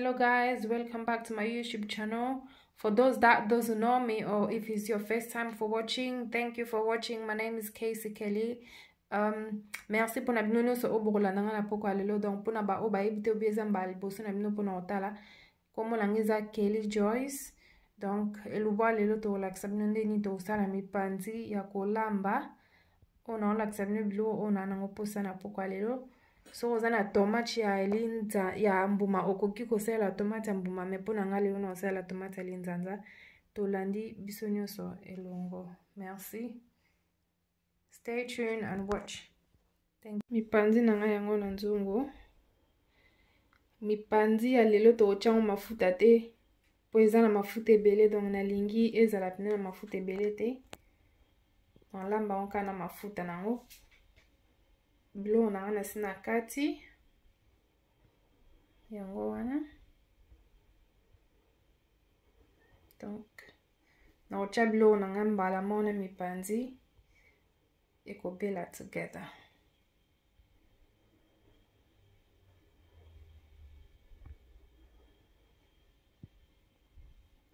Hello guys, welcome back to my YouTube channel. For those that doesn't know me, or if it's your first time for watching, thank you for watching. My name is Casey Kelly. Merci pour n'abonner sur obola nanga poko alelo donc pour n'aba oba ibite obieza mbali boso n'abonner pour n'otala comme langiza Kelly Joyce. Donc eluwa lelo to laksabnende ni to sala mipanzi ya kolamba ona laksabne bilo ona nangoposa na poko alelo. So ozana tomate ya elinza ya mbuma okoki kosala tomate ya mbuma me pona ngale ona osala tomate elinzanza tolandi biso nyonso elongo. Merci. Stay tuned and watch. Thank you. Mipanzi nanga yango na nzungu. Mipanzi ya lelo to ochango mafuta te. Po eza na mafuta ebele donc na lingi ezala pene na mafuta ebele te. Lamba onka na mafuta nango. Bilo na wana sina kati yango wana donc na ocha bilo na ngambala mona mipanzi ekobela together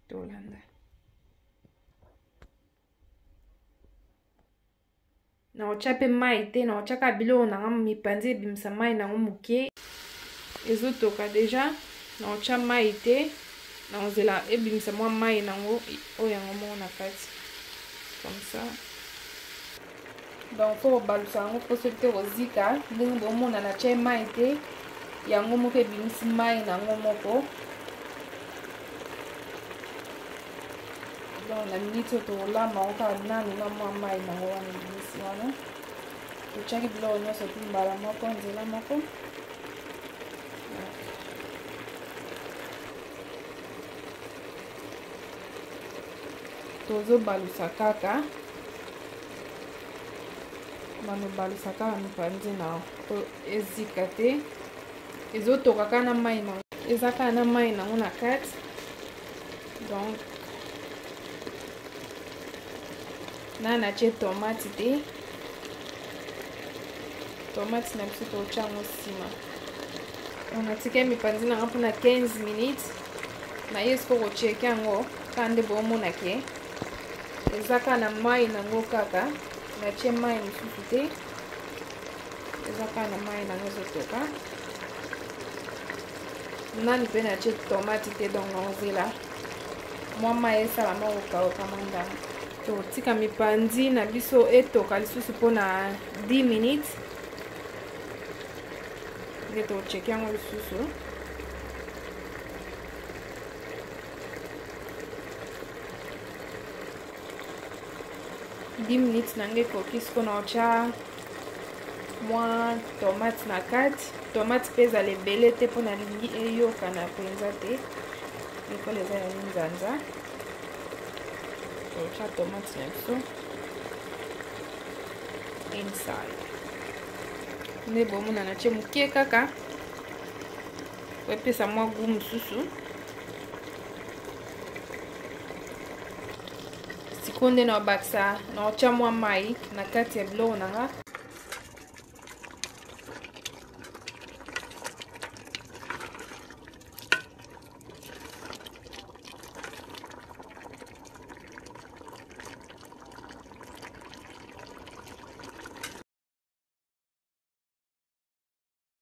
tolanda na ochape mai te na ochaka bilo na ngam mipanzi bimsa mai na ngomuke ezotoka deja na ocha mai te na ozela ebimsa mwa mai na ngo oyango mo na kati comme ça donc faut balusa ngo poso te ozika ndenge bomona na che mai te yango moko ebimsi mai na ngo moko donc la minute to la maoka nani na mwa mai na ngo wana ebimsi wana ochaki bilo nyonso tu mbala moko nzela moko tozo balusa kaka mano balusa kaka mipanzi na to ezika te ezotoka kana mai na ezaka na mai na ngo na kati donc na che tomate te tomate na biso tochango sima on a tika mipanzi na mpona 15 minutes na yesko ko check yango kande bomona ke ezaka na mai nango kaka na che mai misusu te ezaka na mai nango zotoka nani pe na che tomate te donc ozela mwa mai esala maoka mandanga to tika mipanzi na biso etoka lisusu mpona 10 minutes nge to check yango lisusu minutes nange koki siko na ocha mwa tomate na kati tomate pe ezala ebele te mpona lingi eyokana mpenza te ekolo eza ya linzanza ocha tomate na biso inside nde bomona na che moke kaka epesa mwa gu mosusu siko nde na obakisa na ocha mwa mai na kati ya biloko nanga